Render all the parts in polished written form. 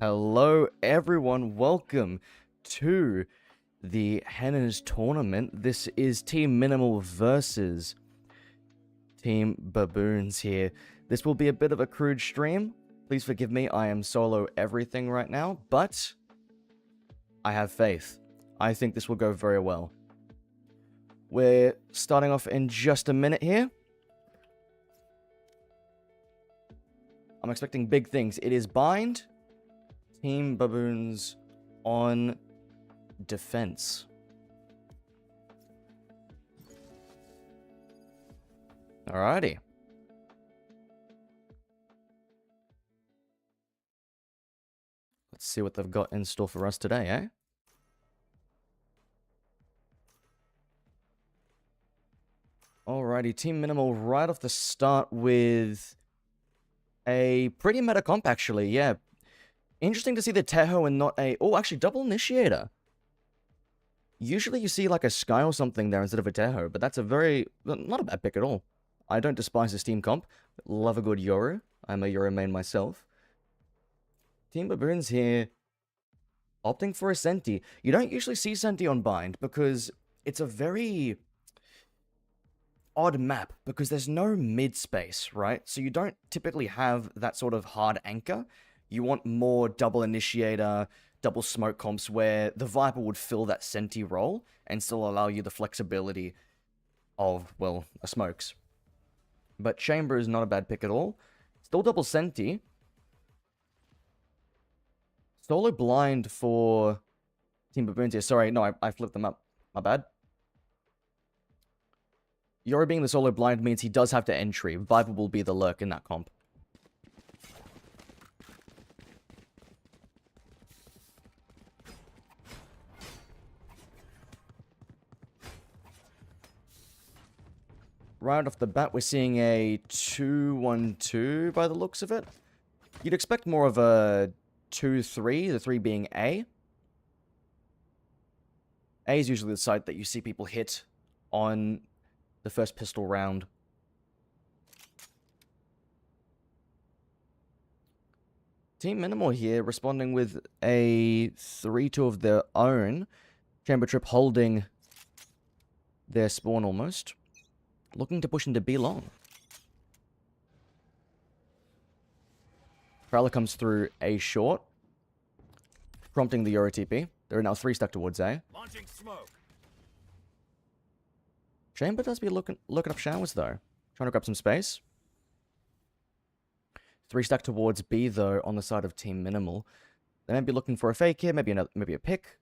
Hello everyone, welcome to the H3ners tournament. This is Team Minimal versus Team Baboons here. This will be a bit of a crude stream. Please forgive me, I am solo everything right now, but I have faith. I think this will go very well. We're starting off in just a minute here. I'm expecting big things. It is bind. Team Baboons on defense. Alrighty. Let's see what they've got in store for us today, eh? Alrighty, Team Minimal right off the start with a pretty meta comp, actually, yeah. Interesting to see the Teho and not a... Oh, actually, double initiator. Usually you see like a Sky or something there instead of a Teho, but that's a very... Not a bad pick at all. I don't despise this team comp. Love a good Yoru. I'm a Yoru main myself. Team Baboons here opting for a Senti. You don't usually see Senti on bind because it's a very odd map because there's no mid space, right? So you don't typically have that sort of hard anchor. You want more double initiator, double smoke comps where the Viper would fill that Senti role and still allow you the flexibility of, well, a smokes. But Chamber is not a bad pick at all. Still double Senti. Solo blind for Team Baboons here. Sorry, no, I flipped them up. My bad. Yoru being the solo blind means he does have to entry. Viper will be the lurk in that comp. Right off the bat, we're seeing a 2-1-2 by the looks of it. You'd expect more of a 2-3, the 3 being A. A is usually the site that you see people hit on the first pistol round. Team Minimal here responding with a 3-2 of their own. Chamber Trip holding their spawn almost. Looking to push into B long. Prowler comes through A short, prompting the Yoru TP. There are now 3 stuck towards A. Launching smoke. Chamber does be looking up showers though. Trying to grab some space. 3 stuck towards B though on the side of Team Minimal. They may be looking for a fake here, maybe a pick.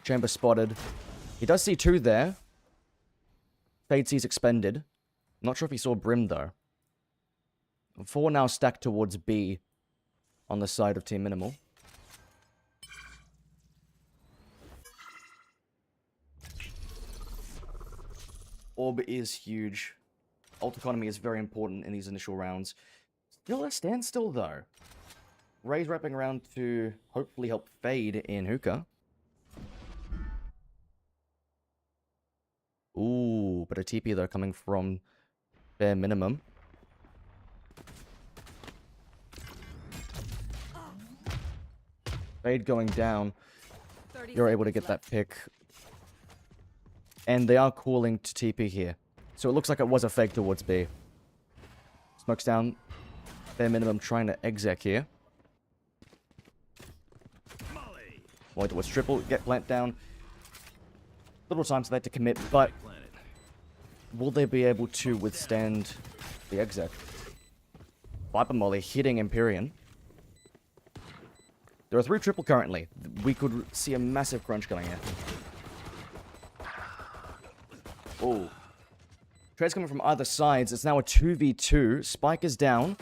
Chamber spotted. He does see 2 there. Fade sees expended. Not sure if he saw Brim though. 4 now stacked towards B on the side of Team Minimal. Orb is huge. Ult economy is very important in these initial rounds. Still a standstill though. Ray's wrapping around to hopefully help Fade in hookah. Ooh, but a TP though coming from bare minimum. Fade going down. You're able to get that pick. And they are calling to TP here. So it looks like it was a fake towards B. Smokes down. Bare minimum trying to exec here. Wait, towards triple. Get plant down. Little time for that to commit, but will they be able to withstand the exec? Viper Molly hitting Empyrean. There are 3 triple currently. We could see a massive crunch going here. Oh. Trades coming from either sides. It's now a 2v2. Spike is down.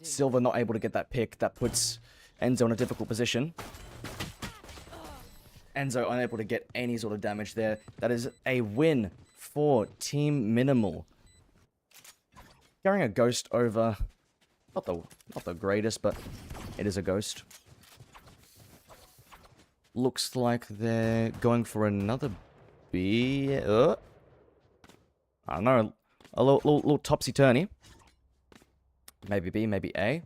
Silver not able to get that pick. That puts Enzo in a difficult position. Enzo unable to get any sort of damage there. That is a win for Team Minimal. Carrying a ghost over. Not the greatest, but it is a ghost. Looks like they're going for another B. I don't know. A little topsy-turny. Maybe B, maybe A.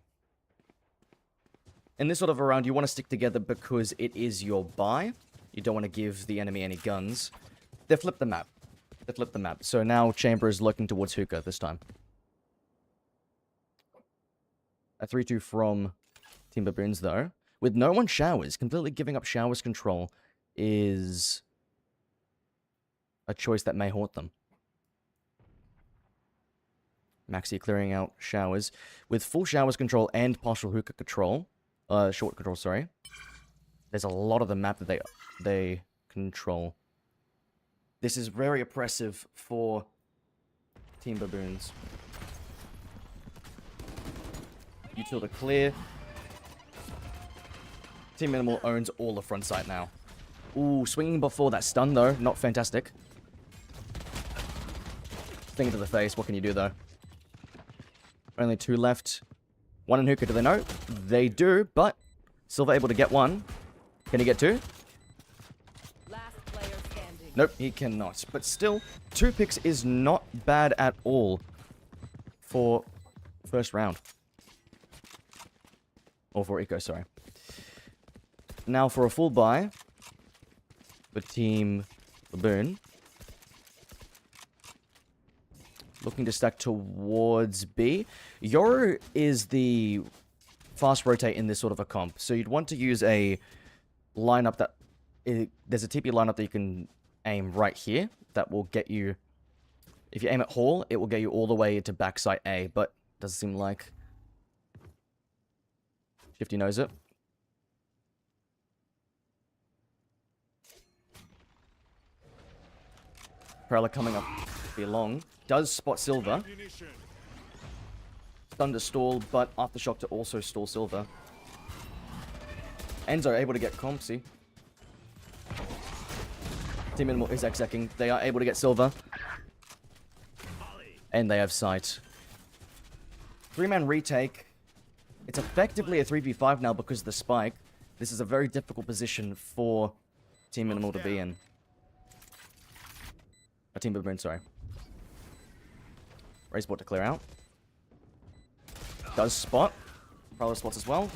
In this sort of a round, you want to stick together because it is your buy. You don't want to give the enemy any guns. They flipped the map. They flipped the map. So now Chamber is looking towards hookah this time. A 3-2 from Team Baboons, though. With no one showers, completely giving up showers control is a choice that may haunt them. Maxi clearing out showers. With full showers control and partial hookah control, short control, sorry. There's a lot of the map that they control. This is very oppressive for Team Baboons. Utility clear. Team Minimal owns all the front side now. Ooh, swinging before that stun, though. Not fantastic. Thing to the face. What can you do, though? Only 2 left. 1 in hookah. Do they know? They do, but Silver able to get 1. Can he get 2? Last player standing. Nope, he cannot. But still, 2 picks is not bad at all for first round. Or for Eco, sorry. Now for a full buy for Team Baboon. Looking to stack towards B. Yoru is the fast rotate in this sort of a comp. So you'd want to use a lineup that... there's a TP lineup that you can aim right here. That will get you... If you aim at Hall, it will get you all the way to backside A. But doesn't seem like... Shifty knows it. Prowler coming up be long. Does spot Silver. Thunder stall, but Aftershock to also stall Silver. Enzo able to get Compsy. Team Minimal is execing. They are able to get Silver. And they have sight. 3-man retake. It's effectively a 3v5 now because of the spike. This is a very difficult position for Team Minimal to be in. A Team Baboon, sorry. Raise bot to clear out. Does spot. Prowler spots as well.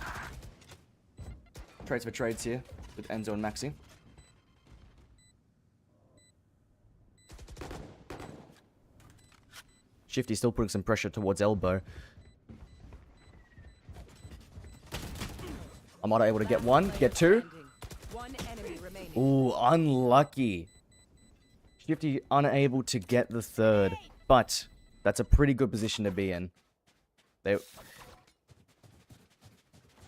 Trades for trades here with Enzo and Maxi. Shifty still putting some pressure towards elbow. Amada able to get 1, get 2. Ooh, unlucky. Shifty unable to get the 3rd, but that's a pretty good position to be in. They,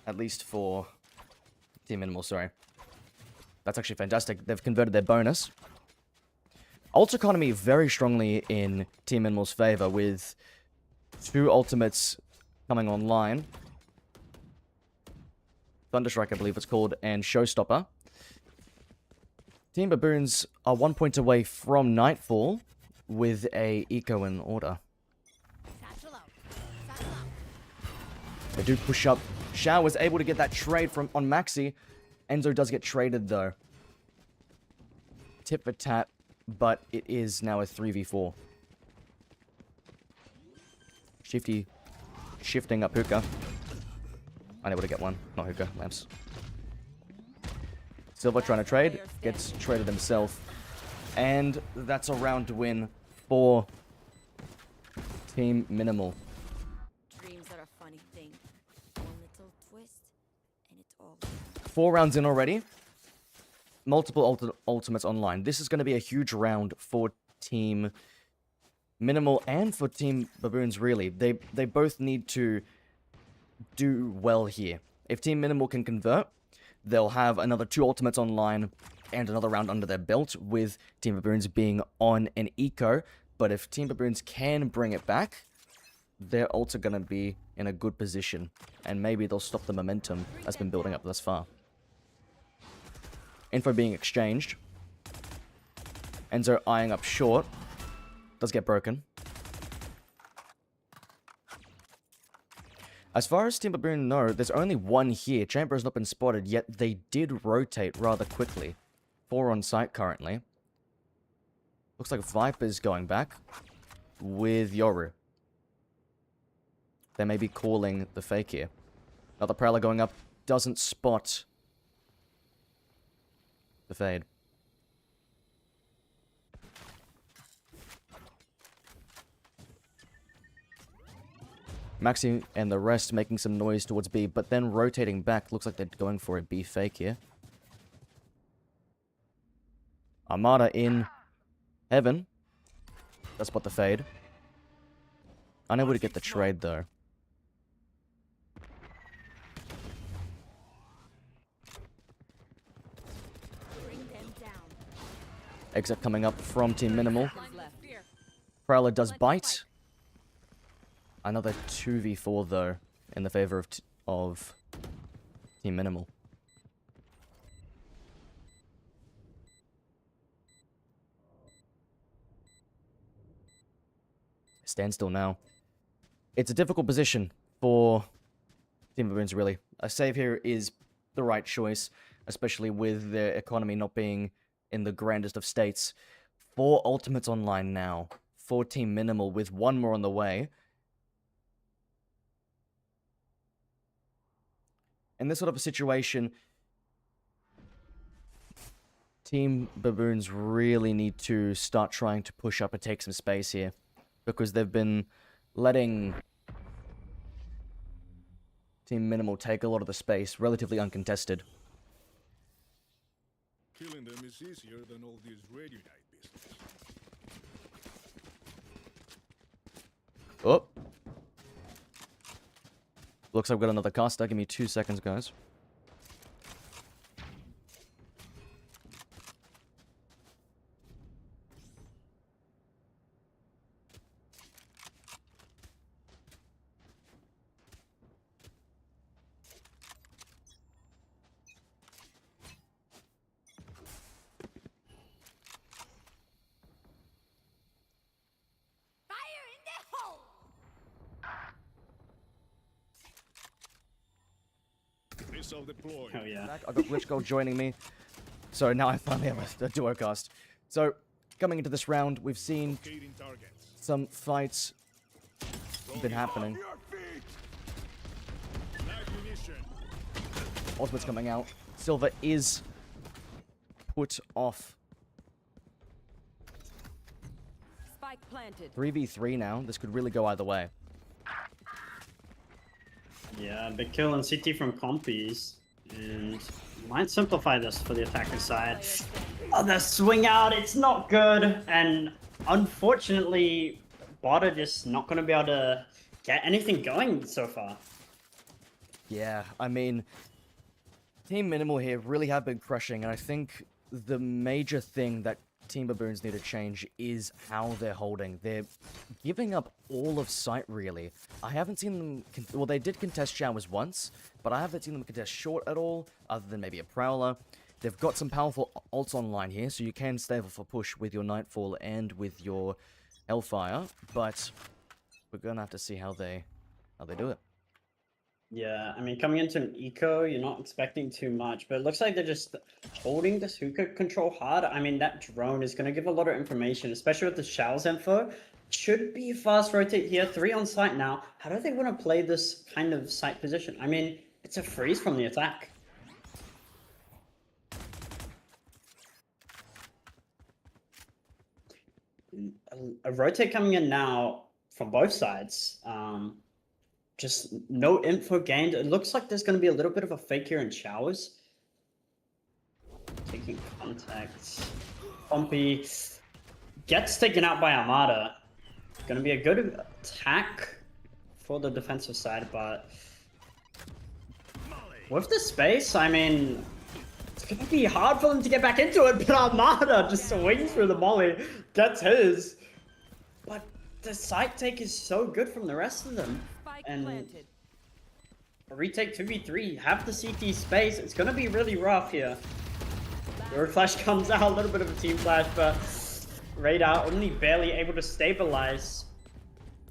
at least for Team Minimal, sorry. That's actually fantastic. They've converted their bonus. Ult economy very strongly in Team Minimal's favor with 2 ultimates coming online. Thunderstrike, I believe it's called, and Showstopper. Team Baboons are 1 point away from Nightfall with a eco in order. They do push up. Shao was able to get that trade from on Maxi. Enzo does get traded though. Tip for tat, but it is now a 3v4. Shifty shifting up hookah. Unable to get 1. Not hookah, lamps. Silver trying to trade. Gets traded himself. And that's a round win for Team Minimal. Dreams are a funny thing. One little twist, and it's all. 4 rounds in already. Multiple ultimates online. This is going to be a huge round for Team Minimal and for Team Baboons, really. They both need to do well here. If Team Minimal can convert, they'll have another 2 ultimates online and another round under their belt with Team Baboons being on an eco. But if Team Baboons can bring it back, their ults are going to be in a good position. And maybe they'll stop the momentum that's been building up thus far. Info being exchanged. Enzo eyeing up short. Does get broken. As far as Team Baboon know, there's only 1 here. Chamber has not been spotted, yet they did rotate rather quickly. 4 on site currently. Looks like Viper's going back with Yoru. They may be calling the fake here. Another Prowler going up. Doesn't spot the fade. Maxi and the rest making some noise towards B, but then rotating back. Looks like they're going for a B fake here. Armada in heaven. That's what the fade. Unable to get the trade though. Bring them down. Exit coming up from Team Minimal. Prowler does bite. Another 2v4 though, in the favor of Team Minimal. Standstill now. It's a difficult position for Team Baboons, really. A save here is the right choice, especially with their economy not being in the grandest of states. 4 ultimates online now for Team Minimal, with 1 more on the way. In this sort of a situation, Team Baboons really need to start trying to push up and take some space here, because they've been letting Team Minimal take a lot of the space, relatively uncontested. Killing them is easier than all this radio night business. Oh. Looks like we've got another caster. Give me 2 seconds, guys. Fire in the hole! Missile deployed. Oh yeah. Back. I got Glitch Gold joining me. So now I finally have a duo cast. So, coming into this round, we've seen Locating targets. some fights been happening. Your feet. Ammunition. Ultimate's coming out. Silver is put off. Spike planted. 3v3 now. This could really go either way. Yeah, big kill on CT from Compies. And might simplify this for the attacker side. Oh, the swing out, it's not good. And unfortunately, bot are just not going to be able to get anything going so far. Yeah, I mean, Team Minimal here really have been crushing, and I think the major thing that Team Baboons need to change is how they're holding. They're giving up all of sight, really. I haven't seen them... Well, they did contest showers once, but I haven't seen them contest short at all, other than maybe a Prowler. They've got some powerful ults online here, so you can stay for push with your Nightfall and with your Hellfire, but we're gonna have to see how they do it. Yeah, I mean, coming into an eco, you're not expecting too much, but it looks like they're just holding this hookah control hard. I mean, that drone is going to give a lot of information, especially with the Showers info. Should be fast rotate here, 3 on site now. How do they want to play this kind of site position? I mean, it's a freeze from the attack. A rotate coming in now from both sides. Just no info gained. It looks like there's going to be a little bit of a fake here in Showers. Taking contact. Pompey gets taken out by Armada. Going to be a good attack for the defensive side, but with the space, I mean, it's going to be hard for them to get back into it, but Armada just swings through the molly, gets his. But the side take is so good from the rest of them. And Planted. a retake 2v3, have the CT space. It's gonna be really rough here. Road flash comes out, a little bit of a team flash, but Radar only barely able to stabilize.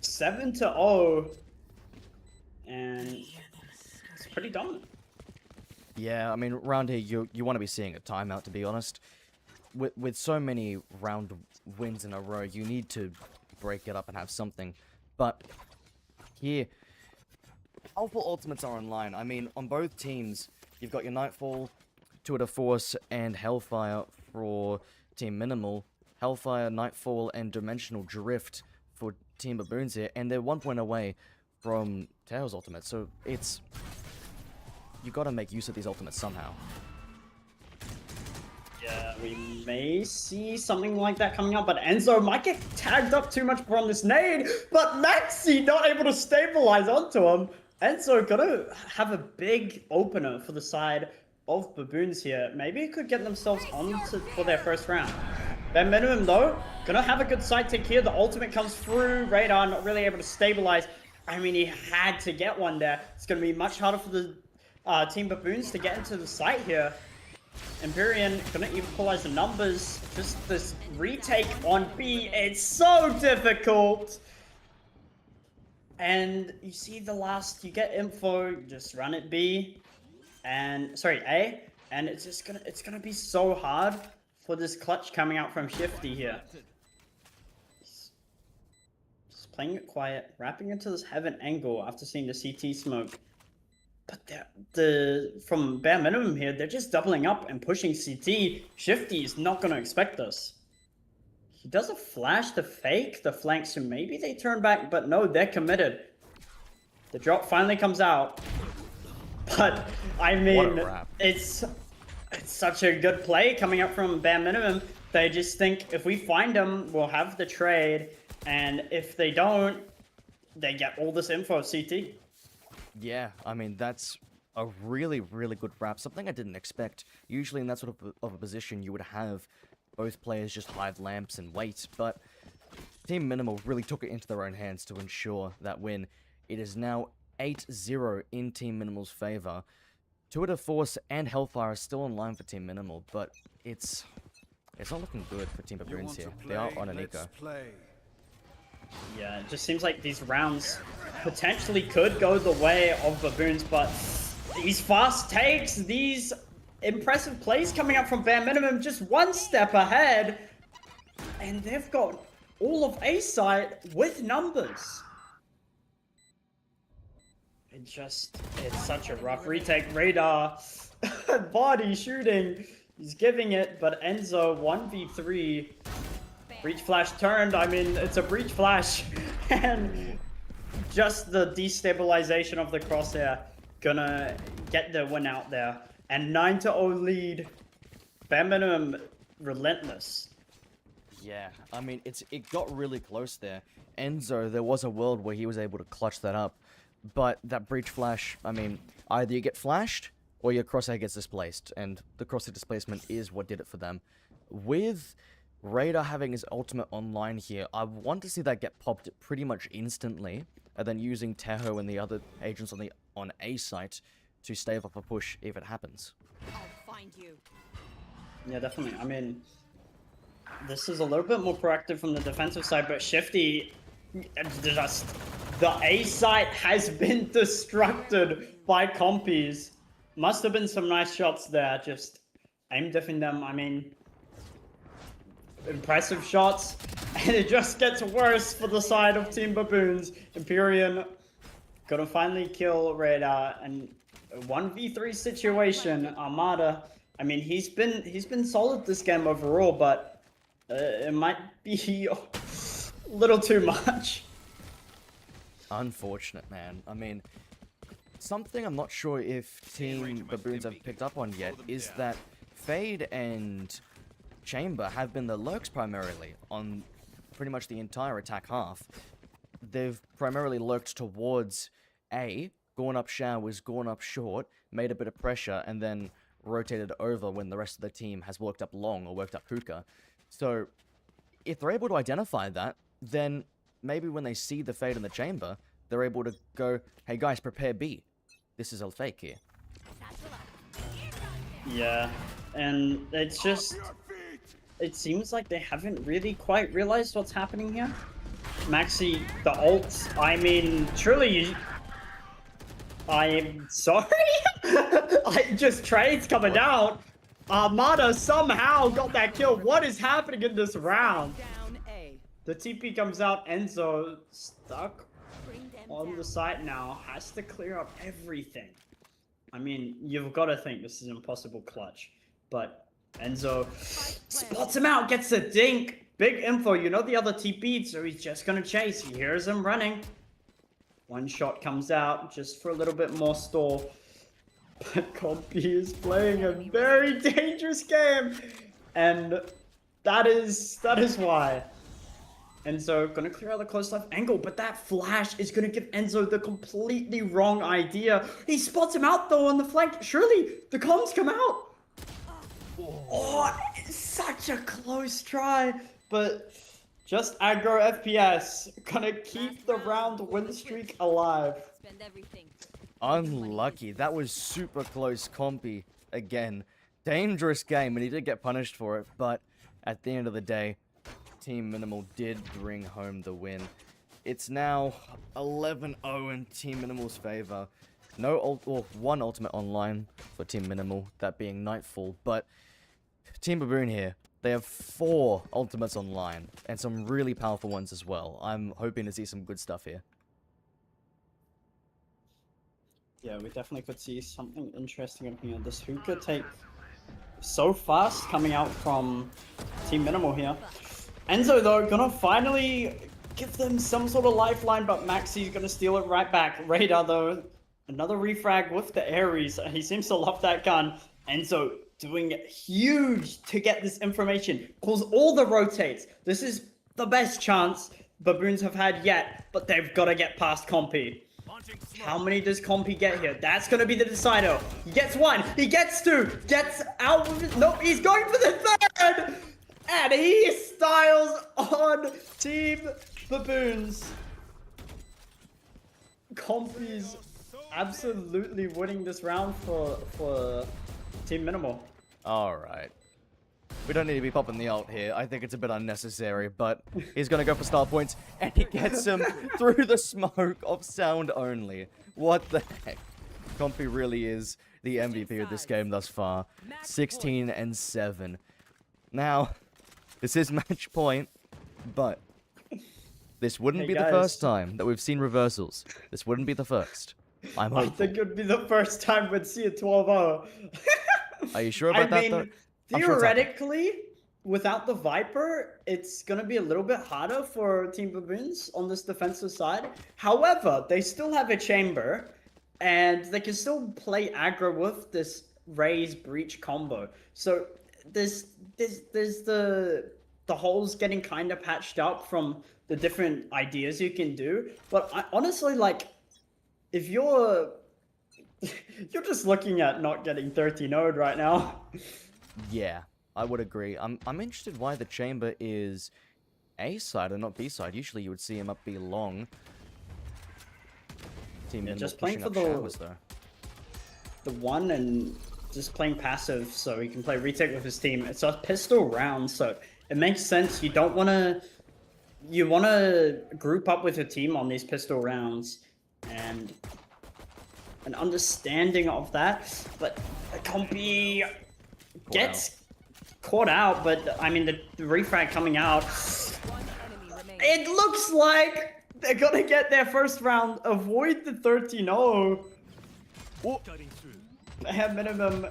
7-0, and it's pretty dominant. Yeah, I mean, round here, you want to be seeing a timeout, to be honest. With so many round wins in a row, you need to break it up and have something. But here, powerful ultimates are online. I mean, on both teams, you've got your Nightfall, Tour de Force, and Hellfire for Team Minimal. Hellfire, Nightfall, and Dimensional Drift for Team Baboons here, and they're 1 point away from Teho's ultimate, so it's... You gotta make use of these ultimates somehow. Yeah, we may see something like that coming up, but Enzo might get tagged up too much from this nade, but Maxi not able to stabilize onto him. Enzo gonna have a big opener for the side of Baboons here. Maybe it could get themselves on for their first round. Bare Minimum though, gonna have a good side tick here. The ultimate comes through, Radar not really able to stabilize. I mean, he had to get one there. It's gonna be much harder for the Team Baboons to get into the site here. Empyrean gonna equalize the numbers. Just this retake on B, it's so difficult. And you see the last, you get info, you just run it B, and sorry, A, and it's gonna be so hard for this clutch coming out from Shifty here. Just playing it quiet, wrapping into this heaven angle after seeing the CT smoke. But from Bare Minimum here, they're just doubling up and pushing CT. Shifty is not going to expect this. He does a flash to fake the flank, so maybe they turn back, but no, they're committed. The drop finally comes out. But, I mean, it's such a good play coming up from Bare Minimum. They just think, if we find them, we'll have the trade, and if they don't, they get all this info of CT. Yeah, I mean, that's a really, really good wrap. Something I didn't expect. Usually in that sort of a position, you would have both players just hide lamps and wait, but Team Minimal really took it into their own hands to ensure that win. It is now 8-0 in Team Minimal's favor. Tour de Force and Hellfire are still in line for Team Minimal, but it's not looking good for Team Baboons here. They are on an eco. Yeah, it just seems like these rounds potentially could go the way of Baboons, but these fast takes, these impressive plays coming up from Bare Minimum, just one step ahead, and they've got all of A site with numbers. It's such a rough retake. Radar, body shooting, he's giving it, but Enzo 1v3. Breach flash turned, I mean, it's a breach flash, and just the destabilization of the crosshair gonna get the win out there. And 9-0 lead, Bare Minimum relentless. Yeah, I mean, it got really close there. Enzo, there was a world where he was able to clutch that up, but that breach flash, I mean, either you get flashed, or your crosshair gets displaced, and the crosshair displacement is what did it for them. With Radar having his ultimate online here, I want to see that get popped pretty much instantly, and then using Teho and the other agents on A site to stave off a push if it happens. I'll find you. Yeah, definitely. I mean, this is a little bit more proactive from the defensive side, but Shifty, just the A site has been destructed by compies. Must have been some nice shots there, just aim diffing them. I mean, impressive shots, and it just gets worse for the side of Team Baboons. Empyrean gonna finally kill Radar, and a 1v3 situation. Armada, I mean, he's been solid this game overall, but it might be a little too much. Unfortunate, man. I mean, something I'm not sure if Team Baboons have picked up on yet is that Fade and Chamber have been the lurks primarily on pretty much the entire attack half. They've primarily lurked towards A, gone up showers, gone up short, made a bit of pressure, and then rotated over when the rest of the team has worked up long or worked up hookah. So, if they're able to identify that, then maybe when they see the Fade in the Chamber, they're able to go, hey guys, prepare B. This is a fake here. Yeah, and it's just... It seems like they haven't really quite realized what's happening here. Maxi, the ults, I mean, truly, I'm sorry? Just trades coming out. Armada somehow got that kill. What is happening in this round? Down A. The TP comes out, Enzo stuck. Bring them on the site now, has to clear up everything. I mean, you've got to think this is impossible clutch, but Enzo spots him out, gets a dink. Big info, you know the other TP'd, so he's just gonna chase. He hears him running. One shot comes out, just for a little bit more stall. But Compy is playing a very dangerous game, and that is why. Enzo gonna clear out the close left angle, but that flash is gonna give Enzo the completely wrong idea. He spots him out though on the flank. Surely the comms come out. Oh, it's such a close try, but just aggro FPS gonna keep the round win streak alive. Spend everything. Unlucky. That was super close, Compy. Again, dangerous game, and he did get punished for it, but at the end of the day, Team Minimal did bring home the win. It's now 11-0 in Team Minimal's favor. One ultimate online for Team Minimal, that being Nightfall, but Team Baboon here, they have 4 ultimates online, and some really powerful ones as well. I'm hoping to see some good stuff here. Yeah, we definitely could see something interesting in here. This hookah take so fast coming out from Team Minimal here. Enzo though, gonna finally give them some sort of lifeline, but Maxi's gonna steal it right back. Radar though, another refrag with the Ares. He seems to love that gun. Enzo doing huge to get this information. Calls all the rotates. This is the best chance Baboons have had yet, but they've got to get past Compy. How many does Compy get here? That's going to be the decider. He gets 1. He gets 2. Gets out with it. Nope, he's going for the 3rd. And he styles on Team Baboons. Compy's absolutely winning this round for Team Minimal. Alright. We don't need to be popping the ult here. I think it's a bit unnecessary, but he's gonna go for star points, and he gets him through the smoke of sound only. What the heck? Compy really is the MVP of this game thus far. 16-7. Now, this is match point, but this wouldn't be the first time that we've seen reversals. This wouldn't be the first. I'm hopeful. I think it would be the first time we'd see a 12-0. Are you sure about that, though? I'm sure it's theoretically, without the Viper, it's going to be a little bit harder for Team Baboons on this defensive side. However, they still have a chamber, and they can still play aggro with this Raze Breach combo. So there's the holes getting kind of patched up from the different ideas you can do. But I, honestly, like, if you're just looking at not getting 13-0'd right now. Yeah, I would agree. I'm interested why the chamber is A side and not B side. Usually you would see him up B long. Team Minimal just playing pushing for up the showers, though. the 1 and just playing passive so he can play retake with his team. It's a pistol round, so it makes sense. You don't want to... You want to group up with your team on these pistol rounds, and an understanding of that. But Compy gets caught out, but I mean the refrag coming out. It looks like they're gonna get their first round, avoid the 13-0. Bare minimum,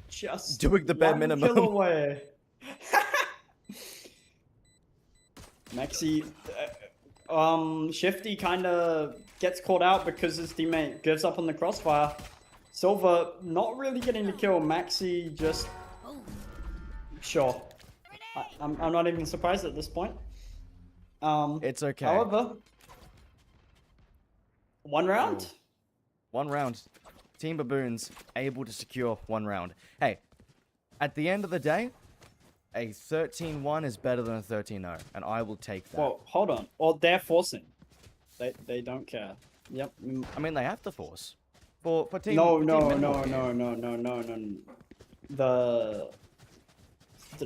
just doing the bare 1 minimum. kill away. Maxi, Shifty kind of gets caught out because his teammate gives up on the crossfire. Silva not really getting the kill. Maxi just... Sure. I'm not even surprised at this point. It's okay. However, 1 round? 1 round. Team Baboons able to secure 1 round. Hey, at the end of the day, a 13-1 is better than a 13-0, and I will take that. Well, hold on. Well, they're forcing. They don't care. Yep. I mean, they have to force. For team. No. Team Minimal here. The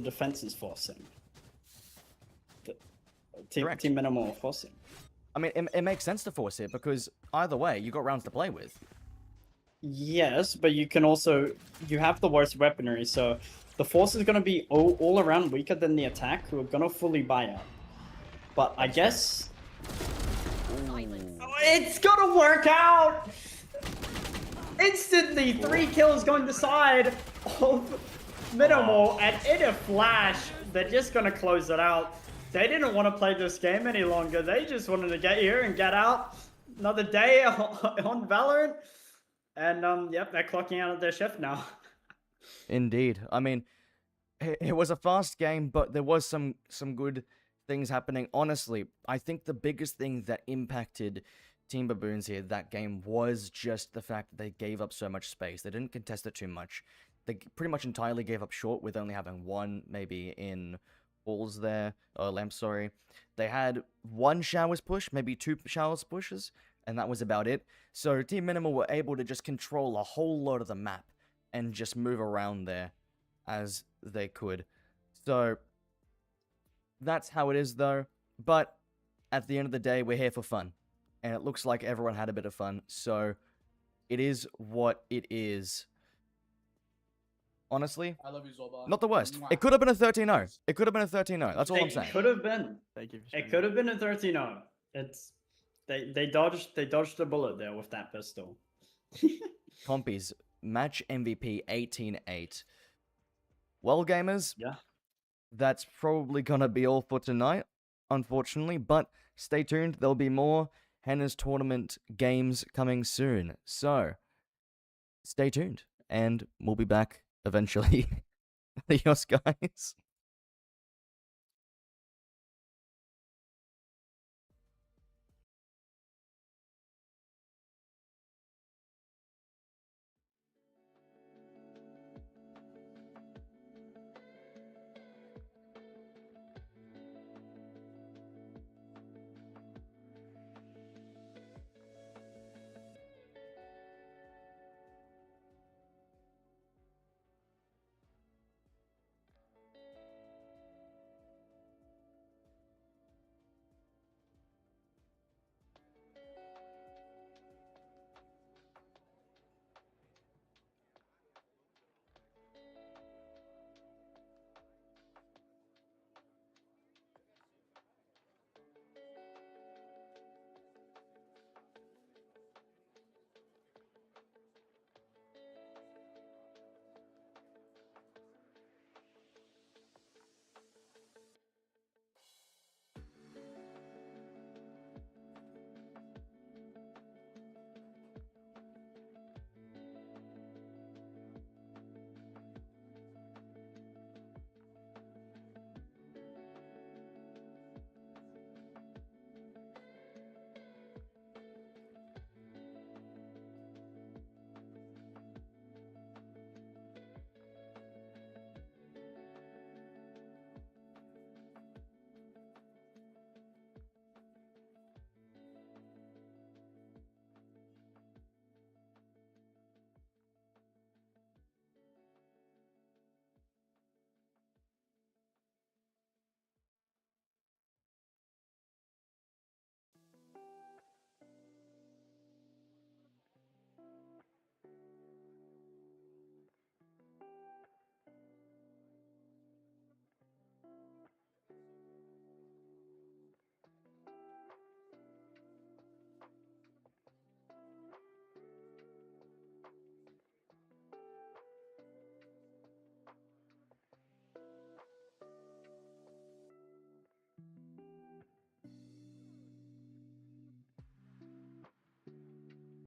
defense is forcing. Correct. Team Minimal forcing. I mean, it makes sense to force it because either way, you got rounds to play with. Yes, but you can also... You have the worst weaponry, so... The force is going to be all around weaker than the attack, who are going to fully buy out. But I guess... Oh, It's gonna work out! Instantly, 3 kills going to side of Minimal, and in a flash, they're just gonna close it out. They didn't want to play this game any longer. They just wanted to get here and get out. Another day on Valorant. And, yep, they're clocking out of their shift now. Indeed. I mean, it was a fast game, but there was some good things happening. Honestly, I think the biggest thing that impacted Team Baboons here that game was just the fact that they gave up so much space. They didn't contest it too much. They pretty much entirely gave up short with only having one, maybe in balls there, or lamps, sorry. They had one showers push, maybe 2 showers pushes, and that was about it. So Team Minimal were able to just control a whole lot of the map and just move around there as they could. So that's how it is though. But at the end of the day, we're here for fun. And it looks like everyone had a bit of fun. So it is what it is. Honestly, I love you, Zoba. not the worst. Mwah. It could have been a 13-0. It could have been a 13-0. That's all I'm saying. It could have been. Thank you. For It could have been a 13-0. It's they dodged the bullet there with that pistol. Compies, match MVP 18-8. Well, gamers, Yeah. that's probably gonna be all for tonight, unfortunately. But stay tuned. There'll be more H3ners tournament games coming soon. So stay tuned, and we'll be back eventually. Adios, guys.